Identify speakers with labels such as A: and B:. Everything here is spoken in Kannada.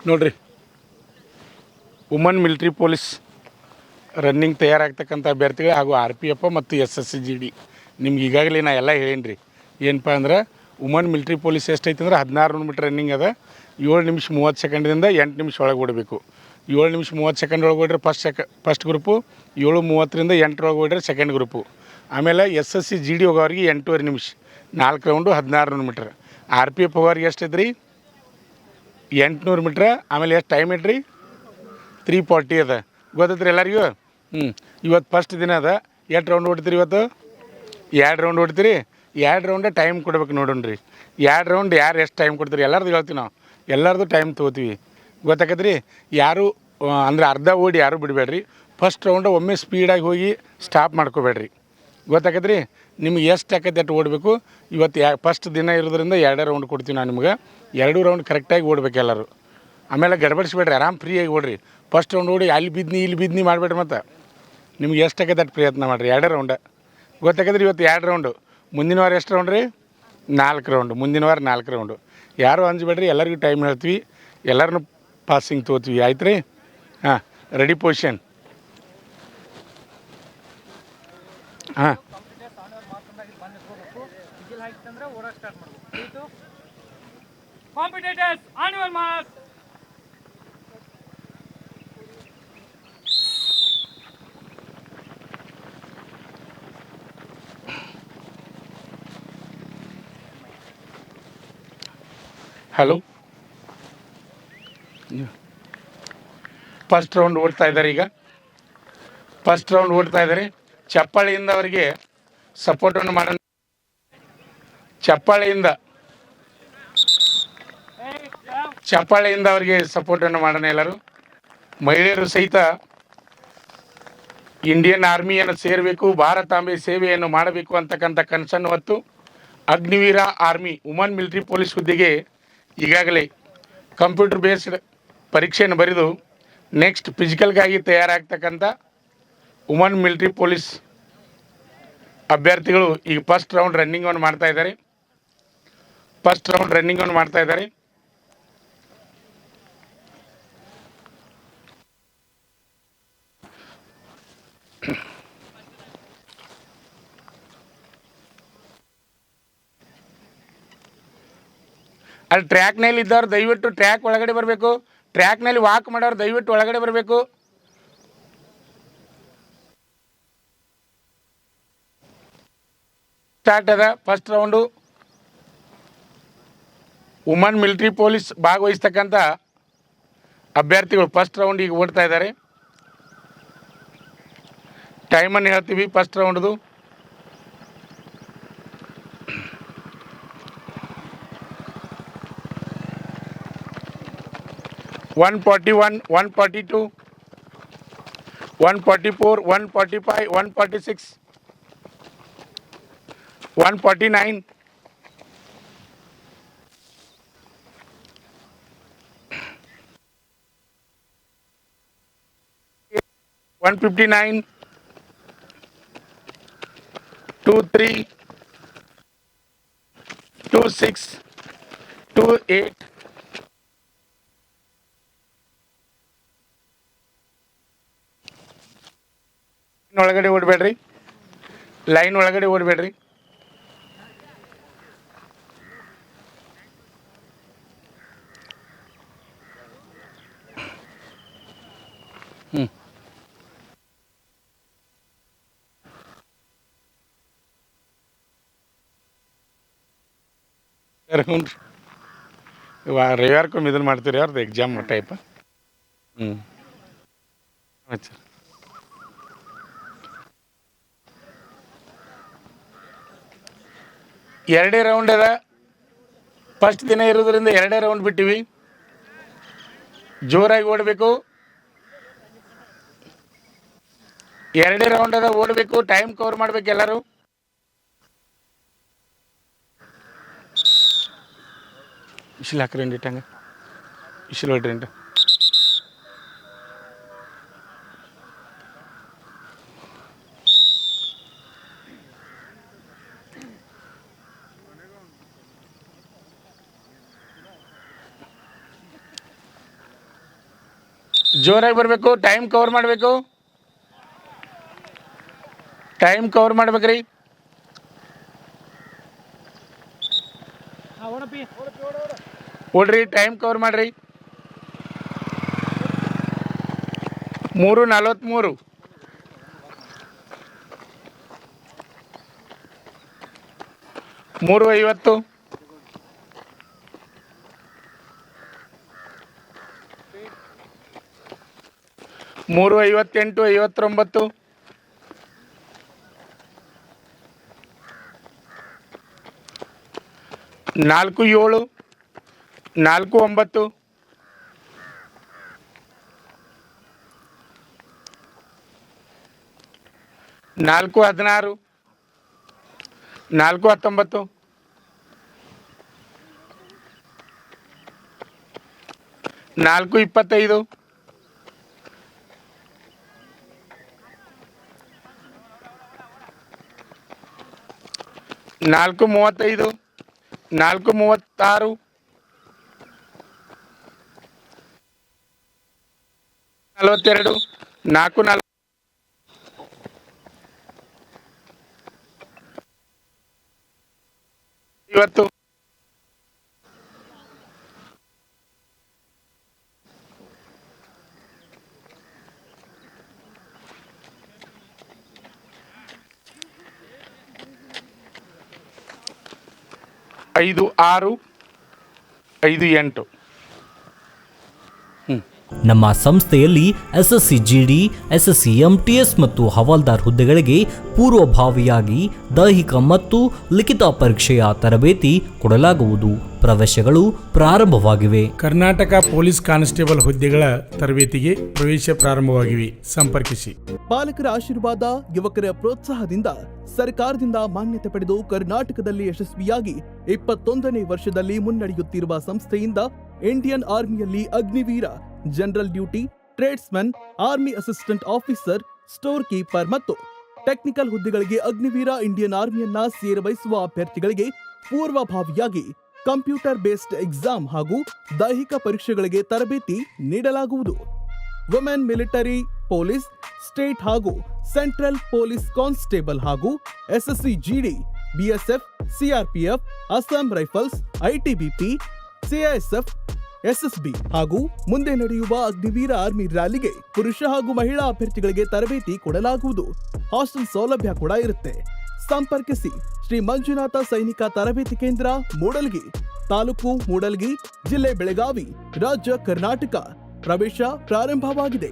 A: ನೋಡಿರಿ, ವುಮನ್ ಮಿಲಿಟ್ರಿ ಪೊಲೀಸ್ ರನ್ನಿಂಗ್ ತಯಾರಾಗ್ತಕ್ಕಂಥ ಅಭ್ಯರ್ಥಿಗಳು ಹಾಗೂ RPF ಮತ್ತು SSC GD ನಿಮ್ಗೆ ಈಗಾಗಲೇ ನಾ ಎಲ್ಲ ಹೇಳೀನಿ ರೀ. ಏನಪ್ಪ ಅಂದ್ರೆ ವುಮನ್ ಮಿಲಿಟ್ರಿ ಪೊಲೀಸ್ ಎಷ್ಟೈತೆ ಅಂದ್ರೆ 1600 ಮೀಟ್ರ್ ರನ್ನಿಂಗ್ ಅದ. 7 ನಿಮಿಷ 30 ಸೆಕೆಂಡ್ದಿಂದ 8 ನಿಮಿಷ ಒಳಗೆ ಓಡಬೇಕು. 7 ನಿಮಿಷ 30 ಸೆಕೆಂಡ್ ಒಳಗೆ ಓಡಿದ್ರೆ ಫಸ್ಟ್ ಗ್ರೂಪು, 7:30ರಿಂದ 8 ಒಳಗೆ ಓಡಿದ್ರೆ ಸೆಕೆಂಡ್ ಗ್ರೂಪು. ಆಮೇಲೆ SSC GD ಹೋಗೋರಿಗೆ 8.5 ನಿಮಿಷ, 4 ರೌಂಡು 1600 ಮೀಟ್ರ್. RPF ಹೋಗೋರಿಗೆ ಎಷ್ಟೈತೆ ರೀ? 800 ಮೀಟ್ರ್. ಆಮೇಲೆ ಎಷ್ಟು ಟೈಮ್ ಐತ್ರಿ? 3:40 ಅದ. ಗೊತ್ತೈತ್ರಿ ಎಲ್ಲರಿಗೂ? ಇವತ್ತು ಫಸ್ಟ್ ದಿನ ಅದ. ಎಷ್ಟು ರೌಂಡ್ ಓಡ್ತೀರಿ ಇವತ್ತು? 2 ರೌಂಡ್ ಓಡ್ತೀರಿ. 2 ರೌಂಡ ಟೈಮ್ ಕೊಡ್ಬೇಕು ನೋಡೋಣ್ರಿ. 2 ರೌಂಡ್ ಯಾರು ಎಷ್ಟು ಟೈಮ್ ಕೊಡ್ತೀರಿ ಎಲ್ಲರದು ಹೇಳ್ತೀವಿ ನಾವು. ಎಲ್ಲರದು ಟೈಮ್ ತೊಗೋತೀವಿ. ಗೊತ್ತಾಕತ್ರಿ? ಯಾರು ಅಂದ್ರೆ ಅರ್ಧ ಓಡಿ ಯಾರು ಬಿಡಬೇಡ್ರಿ. ಫಸ್ಟ್ ರೌಂಡ್ ಒಮ್ಮೆ ಸ್ಪೀಡಾಗಿ ಹೋಗಿ ಸ್ಟಾಪ್ ಮಾಡ್ಕೋಬೇಡ್ರಿ. ಗೊತ್ತಾಕತ್ರಿ? ನಿಮ್ಗೆ ಎಷ್ಟು ಆಕೈತೆ ಅಷ್ಟು ಓಡಬೇಕು. ಇವತ್ತು ಫಸ್ಟ್ ದಿನ ಇರೋದ್ರಿಂದ 2 ರೌಂಡ್ ಕೊಡ್ತೀವಿ ನಾನು ನಿಮ್ಗೆ. 2 ರೌಂಡ್ ಕರೆಕ್ಟಾಗಿ ಓಡ್ಬೇಕು ಎಲ್ಲರೂ. ಆಮೇಲೆ ಗಡ್ಬಡಿಸ್ಬೇಡ್ರಿ, ಆರಾಮ್ ಫ್ರೀಯಾಗಿ ಓಡ್ರಿ. ಫಸ್ಟ್ ರೌಂಡ್ ಓಡಿ ಅಲ್ಲಿ ಬಿದ್ನಿ ಇಲ್ಲಿ ಬಿದ್ನಿ ಮಾಡಬೇಡ್ರಿ. ಮತ್ತು ನಿಮ್ಗೆ ಎಷ್ಟು ಆಕೈತೆ ಅಷ್ಟು ಪ್ರಯತ್ನ ಮಾಡಿರಿ. 2 ರೌಂಡ್ ಗೊತ್ತಾಕತ್ರಿ? ಇವತ್ತು 2 ರೌಂಡು. ಮುಂದಿನ ವಾರ ಎಷ್ಟು ರೌಂಡ್ ರೀ? 4 ರೌಂಡು. ಮುಂದಿನ ವಾರ 4 ರೌಂಡು. ಯಾರು ಅಂಜಬೇಡ್ರಿ, ಎಲ್ಲರಿಗೂ ಟೈಮ್ ಹೇಳ್ತೀವಿ. ಎಲ್ಲರನ್ನೂ ಪಾಸಿಂಗ್ ತೊಗೋತೀವಿ. ಆಯ್ತು ರೀ? ಹಾಂ, ರೆಡಿ ಪೊಸಿಷನ್. ಹಾಂ,
B: competitors on your mark.
A: Hello. First round ಓಡ್ತಾ ಇದ್ದಾರೆ. ಈಗ ಫಸ್ಟ್ ರೌಂಡ್ ಓಡ್ತಾ ಇದ್ದಾರೆ. ಚಪ್ಪಾಳೆಯಿಂದ ಅವರಿಗೆ ಸಪೋರ್ಟನ್ನು ಮಾಡೋಣ. ಚಪ್ಪಾಳೆಯಿಂದ ಅವರಿಗೆ ಸಪೋರ್ಟನ್ನು ಮಾಡೋಣ ಎಲ್ಲರೂ. ಮಹಿಳೆಯರು ಸಹಿತ ಇಂಡಿಯನ್ ಆರ್ಮಿಯನ್ನು ಸೇರಬೇಕು, ಭಾರತಾಂಬೆ ಸೇವೆಯನ್ನು ಮಾಡಬೇಕು ಅಂತಕ್ಕಂಥ ಕನಸನ್ನು ಹೊತ್ತು Agniveer army woman military police ಹುದ್ದೆಗೆ ಈಗಾಗಲೇ ಕಂಪ್ಯೂಟರ್ ಬೇಸ್ಡ್ ಪರೀಕ್ಷೆಯನ್ನು ಬರೆದು ನೆಕ್ಸ್ಟ್ ಫಿಸಿಕಲ್ಗಾಗಿ ತಯಾರಾಗ್ತಕ್ಕಂಥ ವುಮನ್ ಮಿಲಿಟ್ರಿ ಪೊಲೀಸ್ ಅಭ್ಯರ್ಥಿಗಳು ಈಗ ಫಸ್ಟ್ ರೌಂಡ್ ರನ್ನಿಂಗನ್ನು ಮಾಡ್ತಾಯಿದ್ದಾರೆ. ಅಲ್ಲಿ ಟ್ರ್ಯಾಕ್ನಲ್ಲಿ ಇದ್ದವ್ರು ದಯವಿಟ್ಟು ಟ್ರ್ಯಾಕ್ ಒಳಗಡೆ ಬರಬೇಕು. ಟ್ರ್ಯಾಕ್ನಲ್ಲಿ ವಾಕ್ ಮಾಡೋರು ದಯವಿಟ್ಟು ಒಳಗಡೆ ಬರಬೇಕು. ಸ್ಟಾರ್ಟ್ ಅದ first round. Woman military police ಭಾಗವಹಿಸ್ತಕ್ಕಂಥ ಅಭ್ಯರ್ಥಿಗಳು ಫಸ್ಟ್ ರೌಂಡ್ ಈಗ ಓಡ್ತಾ ಇದ್ದಾರೆ. ಟೈಮನ್ನು ಹೇಳ್ತೀವಿ. ಫಸ್ಟ್ ರೌಂಡ್ದು 141, 142, 144, 145, 146, 149, 159, 23, 26, 28. ಒಳಗಡೆ ಓಡಬೇಡ್ರಿ. ಲೈನ್ ಒಳಗಡೆ ಓಡಬೇಡ್ರಿ. ರವಿವಾರಕ್ಕೊಮ್ಮೆ ಇದನ್ನು ಮಾಡ್ತೀರಿ ಅವ್ರದ್ದು ಎಕ್ಸಾಮ್ ಟೈಪ್. ಆಯ್ತು. 2 ರೌಂಡ್ ಅದ. ಫಸ್ಟ್ ದಿನ ಇರೋದ್ರಿಂದ 2 ರೌಂಡ್ ಬಿಟ್ಟಿವಿ. ಜೋರಾಗಿ ಓಡಬೇಕು. 2 ರೌಂಡ್ ಅದ, ಓಡಬೇಕು. ಟೈಮ್ ಕವರ್ ಮಾಡ್ಬೇಕು ಎಲ್ಲರೂ. ಇಶಿಲ್ ಹಾಕ್ರಿ ಇಟ್ಟಂಗೆ. ಇಶಿಲ್ ಹೊಡ್ರಿ ಅಂತ. ಜೋರಾಗಿ ಬರಬೇಕು. ಟೈಮ್ ಕವರ್ ಮಾಡಬೇಕು. ಟೈಮ್ ಕವರ್ ಮಾಡ್ಬೇಕ್ರಿ. ಓಡ್ರಿ, ಟೈಮ್ ಕವರ್ ಮಾಡ್ರಿ. 3:43. 3:50. 3:58, 59. 4:07, 4:09. 4:16, 4:19. 4:25. 4:35, 4:36. 42, 4:40. 50. 5:06, 5:08.
B: ನಮ್ಮ ಸಂಸ್ಥೆಯಲ್ಲಿ SSC GD, SSC MTS ಮತ್ತು ಹವಾಲ್ದಾರ್ ಹುದ್ದೆಗಳಿಗೆ ಪೂರ್ವಭಾವಿಯಾಗಿ ದೈಹಿಕ ಮತ್ತು ಲಿಖಿತ ಪರೀಕ್ಷೆಯ ತರಬೇತಿ ಕೊಡಲಾಗುವುದು. ಪ್ರವೇಶಗಳು ಪ್ರಾರಂಭವಾಗಿವೆ.
A: ಕರ್ನಾಟಕ ಪೊಲೀಸ್ ಕಾನ್ಸ್ಟೇಬಲ್ ಹುದ್ದೆಗಳ ತರಬೇತಿಗೆ ಪ್ರವೇಶ ಪ್ರಾರಂಭವಾಗಿವೆ. ಸಂಪರ್ಕಿಸಿ.
C: ಪಾಲಕರ ಆಶೀರ್ವಾದ, ಯುವಕರ ಪ್ರೋತ್ಸಾಹದಿಂದ ಸರ್ಕಾರದಿಂದ ಮಾನ್ಯತೆ ಪಡೆದು ಕರ್ನಾಟಕದಲ್ಲಿ ಯಶಸ್ವಿಯಾಗಿ 21ನೇ ವರ್ಷದಲ್ಲಿ ಮುನ್ನಡೆಯುತ್ತಿರುವ ಸಂಸ್ಥೆಯಿಂದ ಇಂಡಿಯನ್ ಆರ್ಮಿಯಲ್ಲಿ Agniveer, general duty, tradesman, army assistant officer, store keeper ಮತ್ತು ಟೆಕ್ನಿಕಲ್ ಹುದ್ದೆಗಳಿಗೆ ಅಗ್ನಿವೀರ ಇಂಡಿಯನ್ ಆರ್ಮಿಯನ್ನ ಸೇರಬಯಸುವ ಅಭ್ಯರ್ಥಿಗಳಿಗೆ ಪೂರ್ವಭಾವಿಯಾಗಿ ಕಂಪ್ಯೂಟರ್ ಬೇಸ್ಡ್ ಎಕ್ಸಾಮ್ ಹಾಗೂ ದೈಹಿಕ ಪರೀಕ್ಷೆಗಳಿಗೆ ತರಬೇತಿ ನೀಡಲಾಗುವುದು. ವುಮೆನ್ ಮಿಲಿಟರಿ ಪೊಲೀಸ್, ಸ್ಟೇಟ್ ಹಾಗೂ ಸೆಂಟ್ರಲ್ ಪೊಲೀಸ್ ಕಾನ್ಸ್ಟೇಬಲ್ ಹಾಗೂ SSC GD, BSF, CRPF, Assam rifles, ITBP, CISF, SSB ಹಾಗೂ ಮುಂದೆ ನಡೆಯುವ ಅಗ್ನಿವೀರ ಆರ್ಮಿ ರ್ಯಾಲಿಗೆ ಪುರುಷ ಹಾಗೂ ಮಹಿಳಾ ಅಭ್ಯರ್ಥಿಗಳಿಗೆ ತರಬೇತಿ ಕೊಡಲಾಗುವುದು. ಹಾಸ್ಟೆಲ್ ಸೌಲಭ್ಯ ಕೂಡ ಇರುತ್ತೆ. ಸಂಪರ್ಕಿಸಿ. ಶ್ರೀ ಮಂಜುನಾಥ ಸೈನಿಕ ತರಬೇತಿ ಕೇಂದ್ರ, ಮೂಡಲ್ಗಿ, ತಾಲೂಕು ಮೂಡಲ್ಗಿ, ಜಿಲ್ಲೆ ಬೆಳಗಾವಿ, ರಾಜ್ಯ ಕರ್ನಾಟಕ. ಪ್ರವೇಶ ಪ್ರಾರಂಭವಾಗಿದೆ.